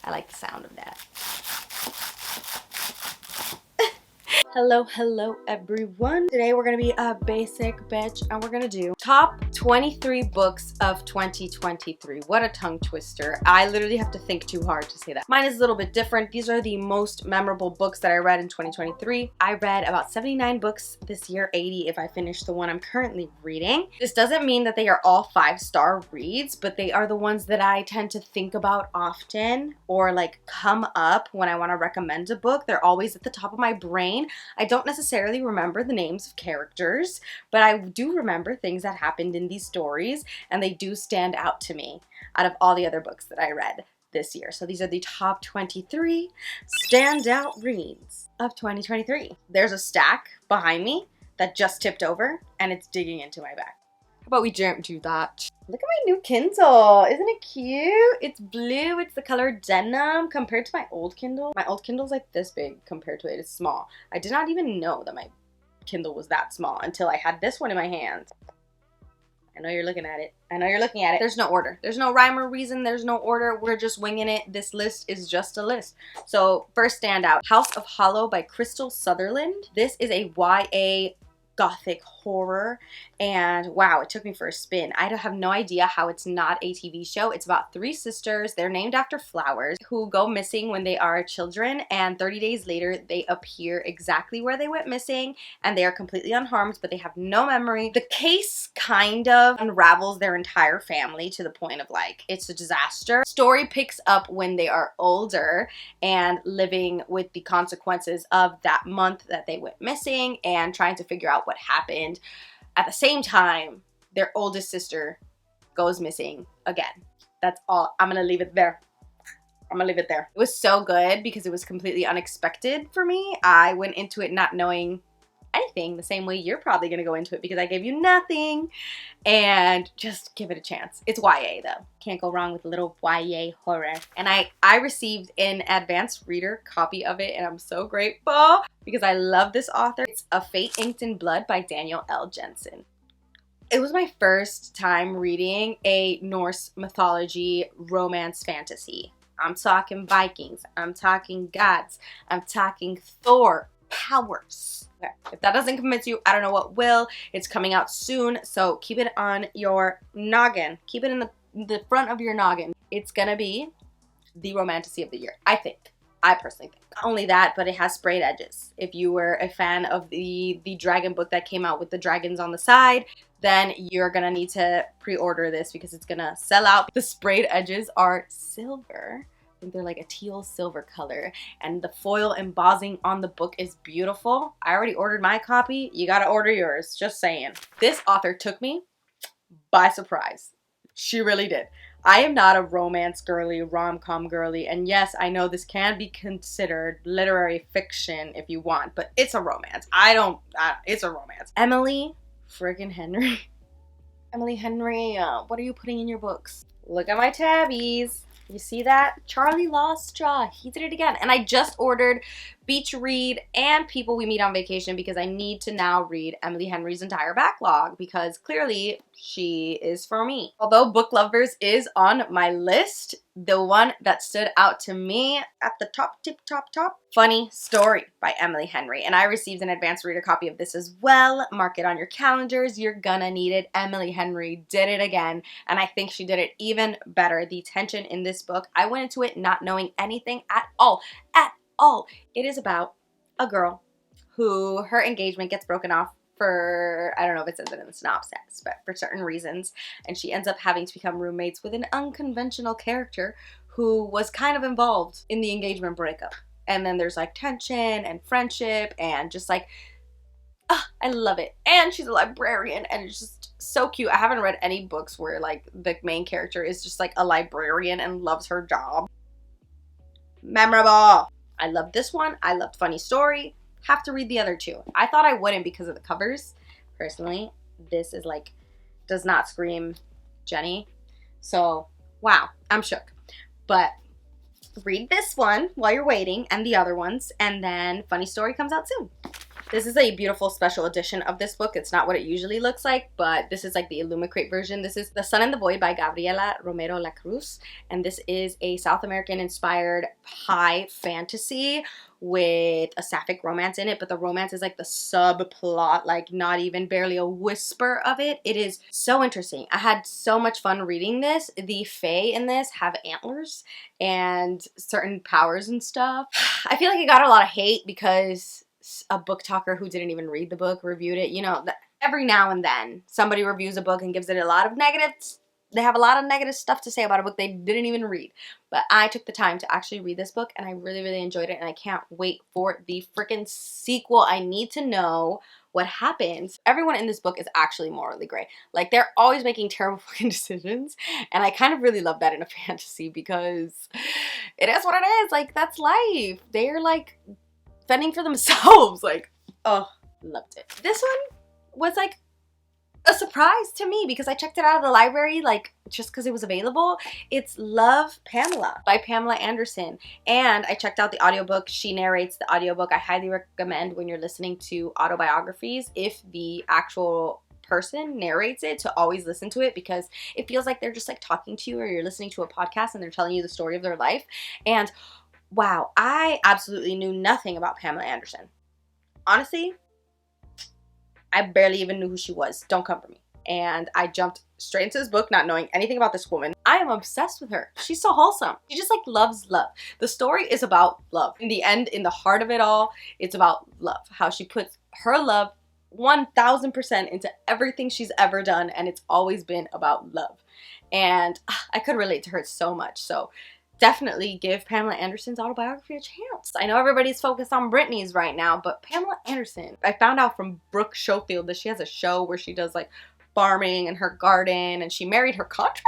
I like the sound of that. Hello everyone. Today we're gonna be a basic bitch and we're gonna do top 23 books of 2023. What a tongue twister. I literally have to think too hard to say that. Mine is a little bit different. These are the most memorable books that I read in 2023. I read about 79 books this year, 80 if I finish the one I'm currently reading. This doesn't mean that they are all 5-star reads, but they are the ones that I tend to think about often or like come up when I want to recommend a book. They're always at the top of my brain. I don't necessarily remember the names of characters, but I do remember things that happened in these stories, and they do stand out to me out of all the other books that I read this year. So these are the top 23 standout reads of 2023. There's a stack behind me that just tipped over, and it's digging into my back. How about we jump to that? Look at my new Kindle. Isn't it cute? It's blue. It's the color denim compared to my old Kindle. My old Kindle's like this big compared to it. It's small. I did not even know that my Kindle was that small until I had this one in my hands. I know you're looking at it. I know you're looking at it. There's no order. There's no rhyme or reason. There's no order. We're just winging it. This list is just a list. So first standout, House of Hollow by Crystal Sutherland. This is a YA gothic horror, and wow, it took me for a spin. I have no idea how it's not a TV show. It's about 3 sisters. They're named after flowers who go missing when they are children, and 30 days later they appear exactly where they went missing, and they are completely unharmed, but they have no memory. The case kind of unravels their entire family to the point of like it's a disaster. Story picks up when they are older and living with the consequences of that month that they went missing and trying to figure out what happened. At the same time, their oldest sister goes missing again. That's all. I'm gonna leave it there. I'm gonna leave it there. It was so good because it was completely unexpected for me. I went into it not knowing anything, the same way you're probably gonna go into it because I gave you nothing, and just give it a chance. It's YA though. Can't go wrong with a little YA horror. And I received an advanced reader copy of it, and I'm so grateful because I love this author. It's A Fate Inked in Blood by Daniel L. Jensen. It was my first time reading a Norse mythology romance fantasy. I'm talking Vikings, I'm talking gods, I'm talking Thor powers. Okay. If that doesn't convince you, I don't know what will. It's coming out soon, so keep it on your noggin. Keep it in the front of your noggin. It's gonna be the romantasy of the year, I think. I personally think. Not only that, but it has sprayed edges. If you were a fan of the dragon book that came out with the dragons on the side, then you're gonna need to pre-order this because it's gonna sell out. The sprayed edges are silver. I think they're like a teal silver color, and the foil embossing on the book is beautiful. I already ordered my copy. You gotta order yours, just saying. This author took me by surprise. She really did. I am not a romance girly, rom-com girly, and yes, I know this can be considered literary fiction if you want, but it's a romance. It's a romance. Emily friggin' Henry. Emily Henry, what are you putting in your books? Look at my tabbies. You see that? Charlie Lost Straw. He did it again. And I just ordered Beach Read and People We Meet on Vacation because I need to now read Emily Henry's entire backlog because clearly she is for me. Although Book Lovers is on my list, the one that stood out to me at the top, Funny Story by Emily Henry. And I received an advanced reader copy of this as well. Mark it on your calendars. You're gonna need it. Emily Henry did it again. And I think she did it even better. The tension in this book, I went into it not knowing anything at all. It is about a girl who her engagement gets broken off for, I don't know if it says it in the synopsis, but for certain reasons. And she ends up having to become roommates with an unconventional character who was kind of involved in the engagement breakup. And then there's like tension and friendship and just like, I love it. And she's a librarian and it's just so cute. I haven't read any books where like the main character is just like a librarian and loves her job. Memorable. I love this one. I loved Funny Story. Have to read the other two. I thought I wouldn't because of the covers. Personally, this is like, does not scream Jenny. So, wow, I'm shook. But read this one while you're waiting and the other ones, and then Funny Story comes out soon. This is a beautiful special edition of this book. It's not what it usually looks like, but this is like the Illumicrate version. This is The Sun and the Void by Gabriela Romero La Cruz, and this is a South American inspired high fantasy with a sapphic romance in it, but the romance is like the subplot, like not even barely a whisper of it. It is so interesting. I had so much fun reading this. The fae in this have antlers and certain powers and stuff. I feel like it got a lot of hate because a book talker who didn't even read the book reviewed it. You know, every now and then somebody reviews a book and gives it a lot of negatives. They have a lot of negative stuff to say about a book they didn't even read. But I took the time to actually read this book, and I really, really enjoyed it, and I can't wait for the freaking sequel. I need to know what happens. Everyone in this book is actually morally gray. Like, they're always making terrible fucking decisions, and I kind of really love that in a fantasy because it is what it is. Like, that's life. They're, like, fending for themselves. Like, oh, loved it. This one was, like, a surprise to me because I checked it out of the library, like, just because it was available. It's Love, Pamela by Pamela Anderson, and I checked out the audiobook. She narrates the audiobook. I highly recommend when you're listening to autobiographies, if the actual person narrates it, to always listen to it, because it feels like they're just like talking to you, or you're listening to a podcast and they're telling you the story of their life. And wow, I absolutely knew nothing about Pamela Anderson. Honestly, I barely even knew who she was. Don't come for me. And I jumped straight into this book not knowing anything about this woman. I am obsessed with her. She's so wholesome. She just like loves love. The story is about love. In the end, in the heart of it all, it's about love. How she puts her love 1000% into everything she's ever done, and it's always been about love. And I could relate to her so much. So definitely give Pamela Anderson's autobiography a chance. I know everybody's focused on Britney's right now, but Pamela Anderson, I found out from Brooke Schofield that she has a show where she does like farming in her garden, and she married her contractor.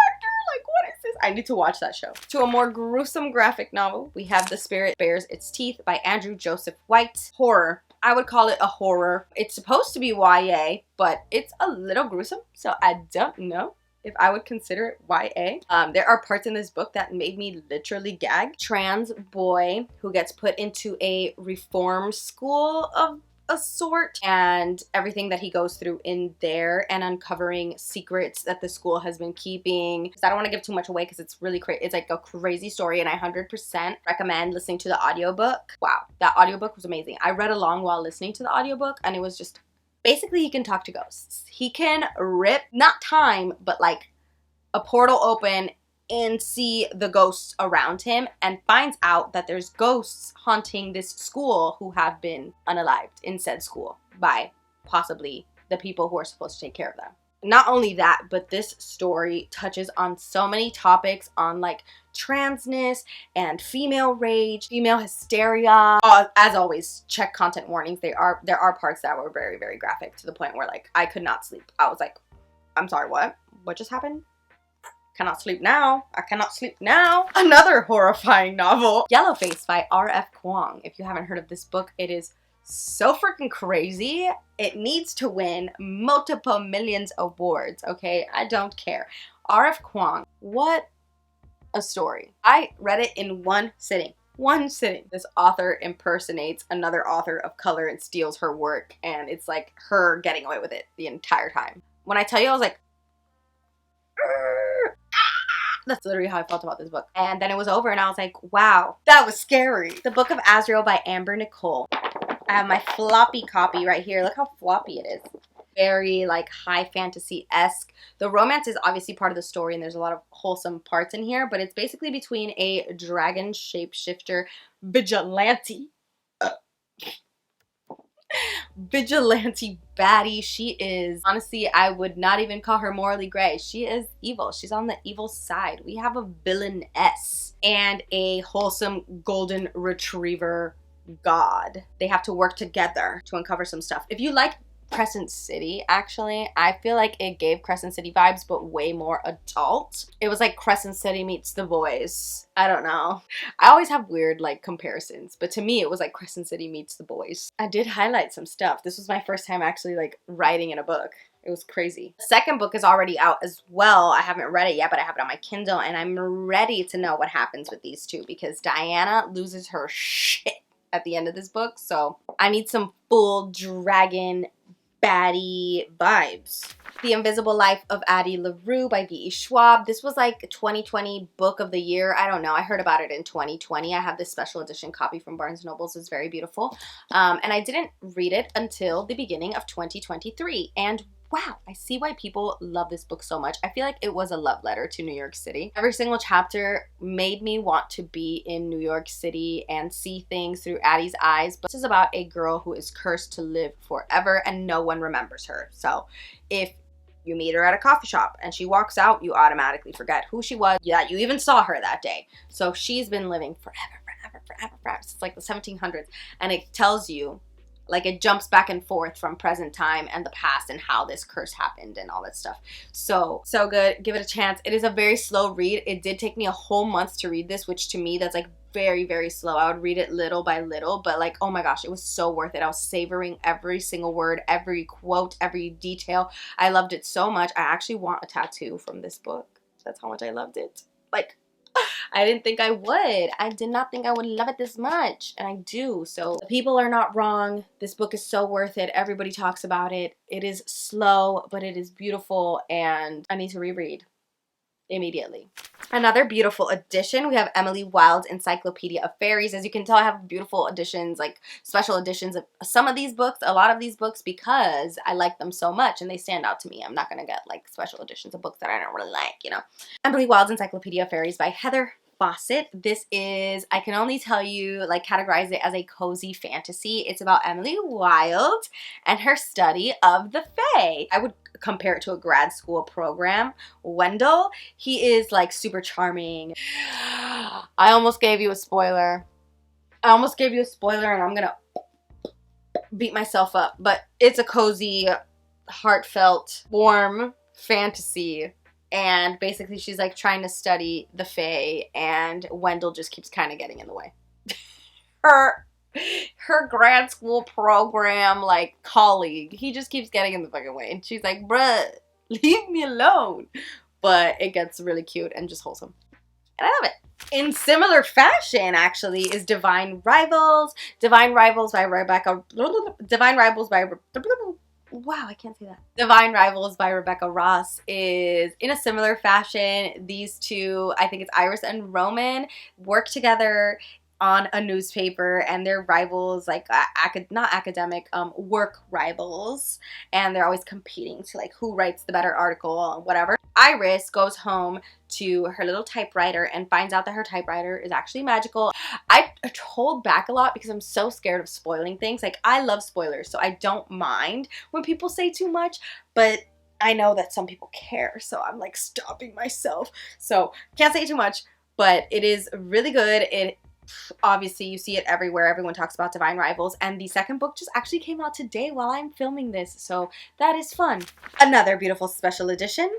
Like, what is this? I need to watch that show. To a more gruesome graphic novel, we have The Spirit Bares Its Teeth by Andrew Joseph White. Horror. I would call it a horror. It's supposed to be YA, but it's a little gruesome, so I don't know if I would consider it YA. There are parts in this book that made me literally gag. Trans boy who gets put into a reform school of a sort, and everything that he goes through in there, and uncovering secrets that the school has been keeping. I don't want to give too much away because it's really crazy. It's like a crazy story, and I 100% recommend listening to the audiobook. Wow, that audiobook was amazing. I read along while listening to the audiobook, and it was just, basically, he can talk to ghosts. He can rip, not time, but like a portal open and see the ghosts around him, and finds out that there's ghosts haunting this school who have been unalived in said school by possibly the people who are supposed to take care of them. Not only that, but this story touches on so many topics on like transness and female rage, female hysteria. As always, check content warnings. There are parts that were very, very graphic, to the point where like I could not sleep. I was like, I'm sorry, what? What just happened? Cannot sleep now. I cannot sleep now. Another horrifying novel, Yellowface by R.F. Kuang. If you haven't heard of this book, it is so freaking crazy. It needs to win multiple millions of awards, okay? I don't care. R.F. Kuang, what a story. I read it in one sitting. One sitting. This author impersonates another author of color and steals her work, and it's like her getting away with it the entire time. When I tell you, I was like, that's literally how I felt about this book. And then it was over and I was like, wow, that was scary. The Book of Azreel by Amber Nicole. I have my floppy copy right here. Look how floppy it is. Very like high fantasy-esque. The romance is obviously part of the story, and there's a lot of wholesome parts in here, but it's basically between a dragon shapeshifter vigilante baddie. She is, honestly, I would not even call her morally gray. She is evil. She's on the evil side. We have a villainess and a wholesome golden retriever god. They have to work together to uncover some stuff. If you like Crescent City, actually, I feel like it gave Crescent City vibes, but way more adult. It was like Crescent City meets The Boys. I don't know. I always have weird like comparisons, but to me it was like Crescent City meets The Boys. I did highlight some stuff. This was my first time actually like writing in a book. It was crazy. The second book is already out as well. I haven't read it yet, but I have it on my Kindle, and I'm ready to know what happens with these two, because Diana loses her shit at the end of this book. So I need some full dragon baddie vibes. The Invisible Life of Addie LaRue by V.E. Schwab. This was like 2020 book of the year. I don't know. I heard about it in 2020. I have this special edition copy from Barnes & Noble. It's very beautiful. And I didn't read it until the beginning of 2023. And wow, I see why people love this book so much. I feel like it was a love letter to New York City. Every single chapter made me want to be in New York City and see things through Addie's eyes. But this is about a girl who is cursed to live forever and no one remembers her. So if you meet her at a coffee shop and she walks out, you automatically forget who she was, that you even saw her that day. So she's been living forever, since like the 1700s. And it tells you, like, it jumps back and forth from present time and the past and how this curse happened and all that stuff. So good. Give it a chance. It is a very slow read. It did take me a whole month to read this, which to me, that's like very, very slow. I would read it little by little, but like, oh my gosh, it was so worth it. I was savoring every single word, every quote, every detail. I loved it so much. I actually want a tattoo from this book. That's how much I loved it. Like, I didn't think I would. I did not think I would love it this much, and I do. So the people are not wrong. This book is so worth it. Everybody talks about it. It is slow, but it is beautiful, and I need to reread immediately. Another beautiful edition, we have Emily Wilde's Encyclopedia of Fairies. As you can tell, I have beautiful editions, like special editions of some of these books, a lot of these books, because I like them so much and they stand out to me. I'm not going to get like special editions of books that I don't really like, you know. Emily Wilde's Encyclopedia of Fairies by Heather Fawcett. This is, I can only tell you, like, categorize it as a cozy fantasy. It's about Emily Wilde and her study of the Fae. I would compare it to a grad school program. Wendell, he is like super charming. I almost gave you a spoiler. And I'm gonna beat myself up, but it's a cozy, heartfelt, warm fantasy. And basically she's like trying to study the Fae, and Wendell just keeps kind of getting in the way. Her grad school program, like, colleague, he just keeps getting in the fucking way. And she's like, bruh, leave me alone. But it gets really cute and just wholesome. And I love it. In similar fashion, actually, is Divine Rivals. Divine Rivals by Rebecca Ross is in a similar fashion. These two, I think it's Iris and Roman, work together on a newspaper, and they're rivals, like not academic, work rivals, and they're always competing to like who writes the better article and whatever. Iris goes home to her little typewriter and finds out that her typewriter is actually magical. I hold back a lot because I'm so scared of spoiling things. Like, I love spoilers, so I don't mind when people say too much, but I know that some people care, so I'm like stopping myself. So can't say too much, but it is really good. It obviously, you see it everywhere. Everyone talks about Divine Rivals, and the second book just actually came out today while I'm filming this, so that is fun. Another beautiful special edition.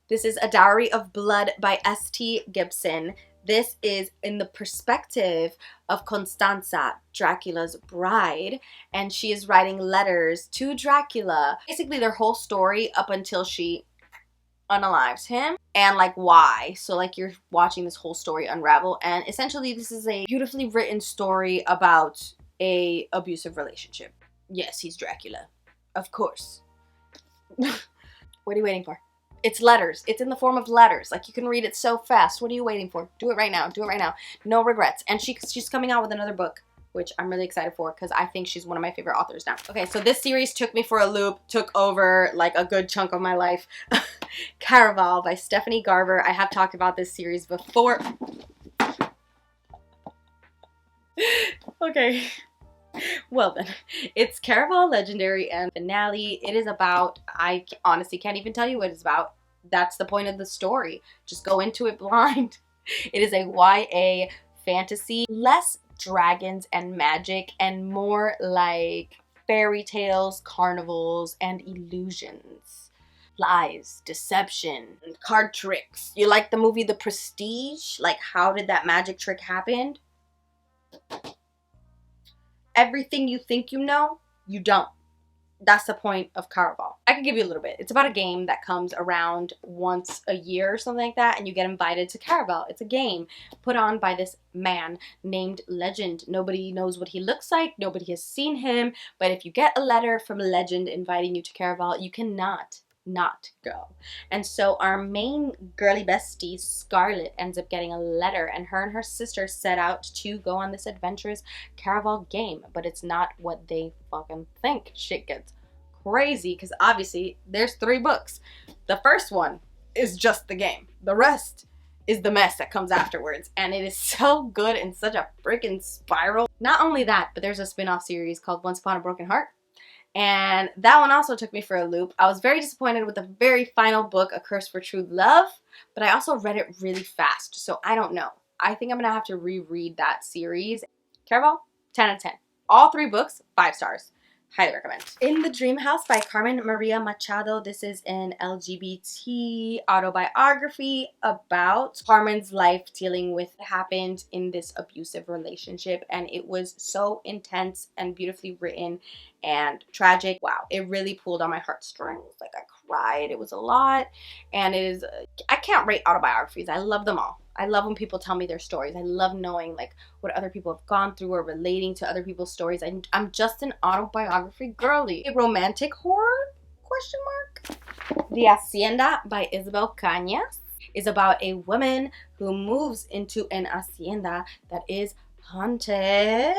This is A Dowry of Blood by S.T. Gibson. This is in the perspective of Constanza, Dracula's bride, and she is writing letters to Dracula. Basically, their whole story up until she unalives him, and like why. So like you're watching this whole story unravel, and essentially this is a beautifully written story about a abusive relationship. Yes, he's Dracula, of course. What are you waiting for? It's letters. It's in the form of letters. Like, you can read it so fast. What are you waiting for? Do it right now. Do it right now. No regrets. And she's coming out with another book, which I'm really excited for because I think she's one of my favorite authors now. Okay, so this series took me for a loop, took over like a good chunk of my life. Caraval by Stephanie Garber. I have talked about this series before. Okay. Well then, it's Caraval Legendary and Finale. It is about, I honestly can't even tell you what it's about. That's the point of the story. Just go into it blind. It is a YA fantasy. Less dragons and magic and more like fairy tales, carnivals, and illusions. Lies, deception, card tricks. You like the movie The Prestige? Like, how did that magic trick happen? Everything you think you know, you don't. That's the point of Caraval. I can give you a little bit. It's about a game that comes around once a year or something like that, and you get invited to Caraval. It's a game put on by this man named Legend. Nobody knows what he looks like. Nobody has seen him. But if you get a letter from Legend inviting you to Caraval, you cannot not go. And so our main girly bestie, Scarlett, ends up getting a letter, and her sister set out to go on this adventurous Caraval game. But it's not what they fucking think. Shit gets crazy because obviously there's 3 books. The first one is just the game. The rest is the mess that comes afterwards, and it is so good in such a freaking spiral. Not only that, but there's a spin-off series called Once Upon a Broken Heart, and that one also took me for a loop. I was very disappointed with the very final book, A Curse for True Love, but I also read it really fast, so I don't know. I think I'm gonna have to reread that series. Caraval, 10 out of 10. All 3 books, 5 stars. Highly recommend. In the Dream House by Carmen Maria Machado. This is an LGBT autobiography about Carmen's life dealing with what happened in this abusive relationship, and it was so intense and beautifully written and tragic. Wow, it really pulled on my heartstrings. Like, I cried. It was a lot, and it is, I can't rate autobiographies. I love them all. I love when people tell me their stories. I love knowing like what other people have gone through or relating to other people's stories. I'm just an autobiography girly. A romantic horror? Question mark. The Hacienda by Isabel Cañas is about a woman who moves into an hacienda that is haunted,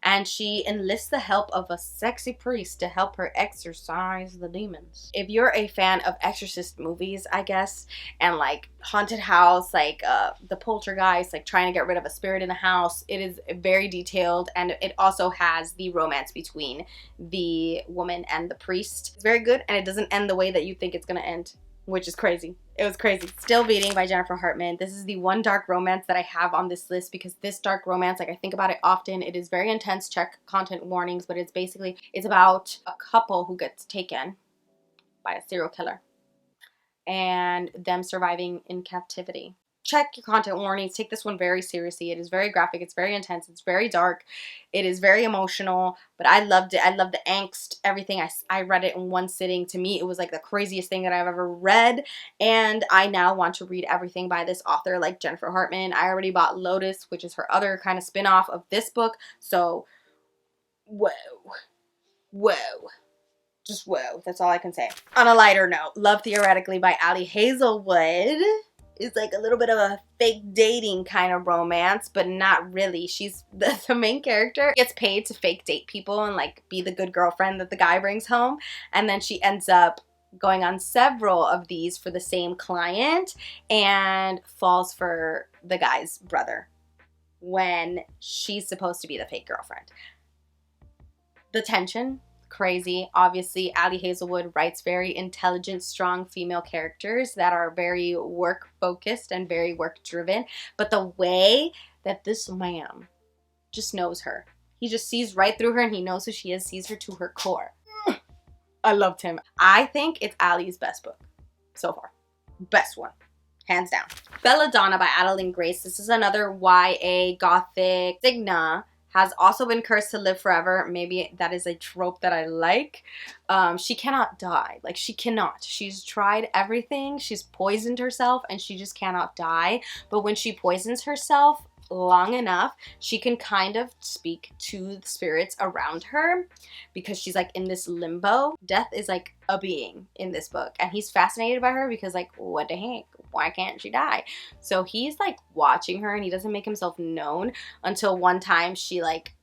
and she enlists the help of a sexy priest to help her exorcise the demons. If you're a fan of exorcist movies, I guess, and like haunted house, like the poltergeist, like trying to get rid of a spirit in the house, it is very detailed, and it also has the romance between the woman and the priest. It's very good, and it doesn't end the way that you think it's gonna end, which is crazy. It was crazy. Still Beating by Jennifer Hartman. This is the one dark romance that I have on this list because this dark romance, like, I think about it often. It is very intense. Check content warnings, but it's basically, it's about a couple who gets taken by a serial killer and them surviving in captivity. Check your content warnings. Take this one very seriously. It is very graphic. It's very intense. It's very dark. It is very emotional, but I loved it. I loved the angst, everything. I read it in one sitting. To me, it was like the craziest thing that I've ever read, and I now want to read everything by this author, like Jennifer Hartman. I already bought Lotus, which is her other kind of spin-off of this book, so whoa. Whoa. Just whoa. That's all I can say. On a lighter note, Love Theoretically by Allie Hazelwood. It's like a little bit of a fake dating kind of romance, but not really. She's the main character gets paid to fake date people and like be the good girlfriend that the guy brings home, and then she ends up going on several of these for the same client and falls for the guy's brother when she's supposed to be the fake girlfriend. The tension, crazy. Obviously, Allie Hazelwood writes very intelligent, strong female characters that are very work focused and very work driven, but the way that this man just knows her, he just sees right through her and he knows who she is, sees her to her core. I loved him. I think it's Allie's best book so far. Best one, hands down. Belladonna by Adeline Grace. This is another YA gothic. Signa has also been cursed to live forever. Maybe that is a trope that I like. She cannot die. Like, she cannot. She's tried everything. She's poisoned herself and she just cannot die. But when she poisons herself long enough, she can kind of speak to the spirits around her because she's like in this limbo. Death is like a being in this book, and he's fascinated by her because like, what the heck? Why can't she die? So he's like watching her, and he doesn't make himself known until one time she like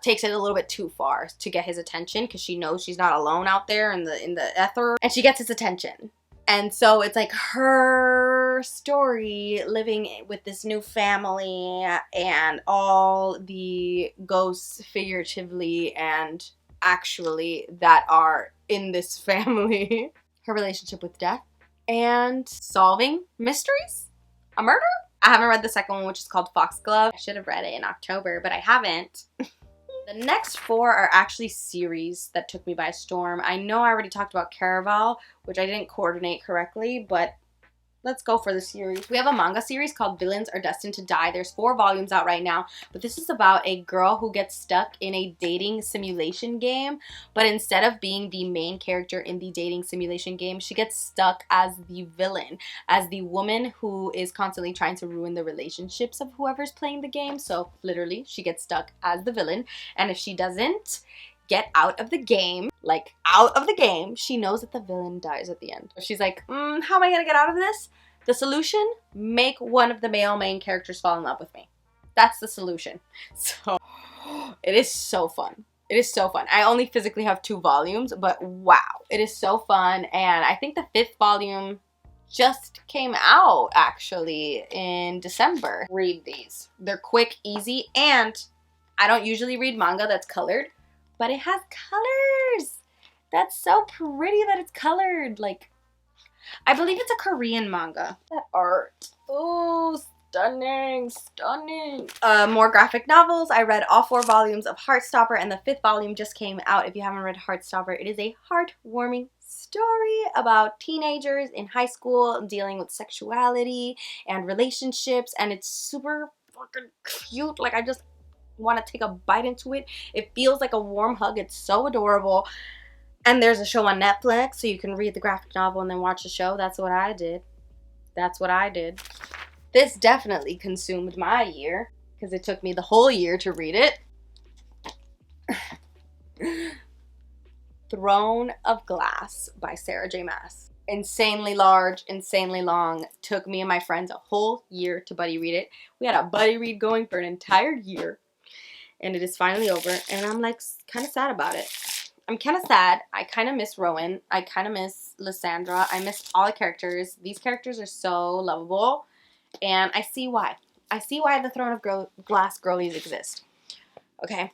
takes it a little bit too far to get his attention because she knows she's not alone out there in the ether, and she gets his attention. And so it's like her story living with this new family and all the ghosts figuratively and actually that are in this family. Her relationship with death and solving mysteries. A murder? I haven't read the second one, which is called Foxglove. I should have read it in October, but I haven't. The next 4 are actually series that took me by storm. I know I already talked about Caraval, which I didn't coordinate correctly, but Let's go for the series. We have a manga series called Villains Are Destined to Die. There's 4 volumes out right now, but this is about a girl who gets stuck in a dating simulation game, but instead of being the main character in the dating simulation game, she gets stuck as the villain, as the woman who is constantly trying to ruin the relationships of whoever's playing the game. So literally, she gets stuck as the villain, and if she doesn't get out of the game, like out of the game, she knows that the villain dies at the end. She's like, how am I gonna get out of this? The solution? Make one of the male main characters fall in love with me. That's the solution. So it is so fun. It is so fun. I only physically have 2 volumes, but wow, it is so fun. And I think the 5th volume just came out actually in December. Read these. They're quick, easy, and I don't usually read manga that's colored, but it has colors. That's so pretty that it's colored. Like, I believe it's a Korean manga. That art. Oh, stunning, stunning. More graphic novels. I read all 4 volumes of Heartstopper, and the 5th volume just came out. If you haven't read Heartstopper, it is a heartwarming story about teenagers in high school dealing with sexuality and relationships, and it's super fucking cute. Like, I just want to take a bite into it. It feels like a warm hug. It's so adorable. And there's a show on Netflix, so you can read the graphic novel and then watch the show. That's what I did. That's what I did. This definitely consumed my year, because it took me the whole year to read it. Throne of Glass by Sarah J. Maas. Insanely large, insanely long. Took me and my friends a whole year to buddy read it. We had a buddy read going for an entire year. And it is finally over, and I'm like kind of sad about it. I'm kind of sad. I kind of miss Rowan. I kind of miss Lysandra. I miss all the characters. These characters are so lovable, and I see why. I see why the Throne of Glass girlies exist. Okay?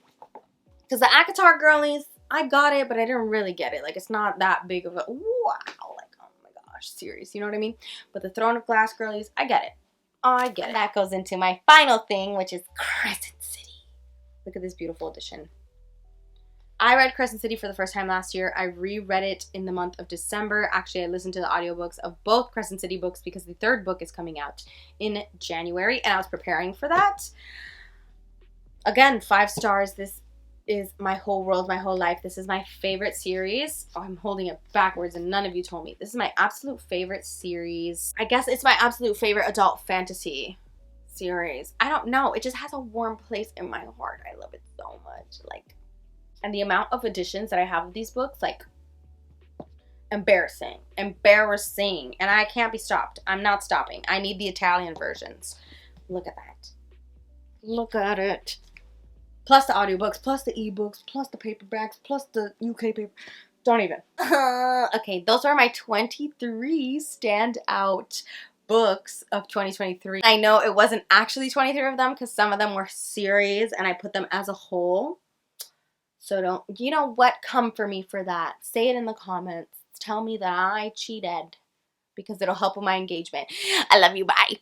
Because the ACOTAR girlies, I got it, but I didn't really get it. Like, it's not that big of a wow, like, oh my gosh, series. You know what I mean? But the Throne of Glass girlies, I get it. I get it. That goes into my final thing, which is Crescent City. Look at this beautiful edition. I read Crescent City for the first time last year. I reread it in the month of December. Actually, I listened to the audiobooks of both Crescent City books because the 3rd book is coming out in January, and I was preparing for that. Again, 5 stars. This is my whole world, my whole life. This is my favorite series. Oh, I'm holding it backwards and none of you told me. This is my absolute favorite series. I guess it's my absolute favorite adult fantasy series. I don't know. It just has a warm place in my heart. I love it so much. Like, and the amount of editions that I have of these books, like, embarrassing. Embarrassing. And I can't be stopped. I'm not stopping. I need the Italian versions. Look at that. Look at it. Plus the audiobooks, plus the ebooks, plus the paperbacks, plus the UK paper. Don't even. Okay, those are my 23 standout books of 2023. I know it wasn't actually 23 of them because some of them were series and I put them as a whole. So don't, you know what, come for me for that. Say it in the comments. Tell me that I cheated because it'll help with my engagement. I love you. Bye.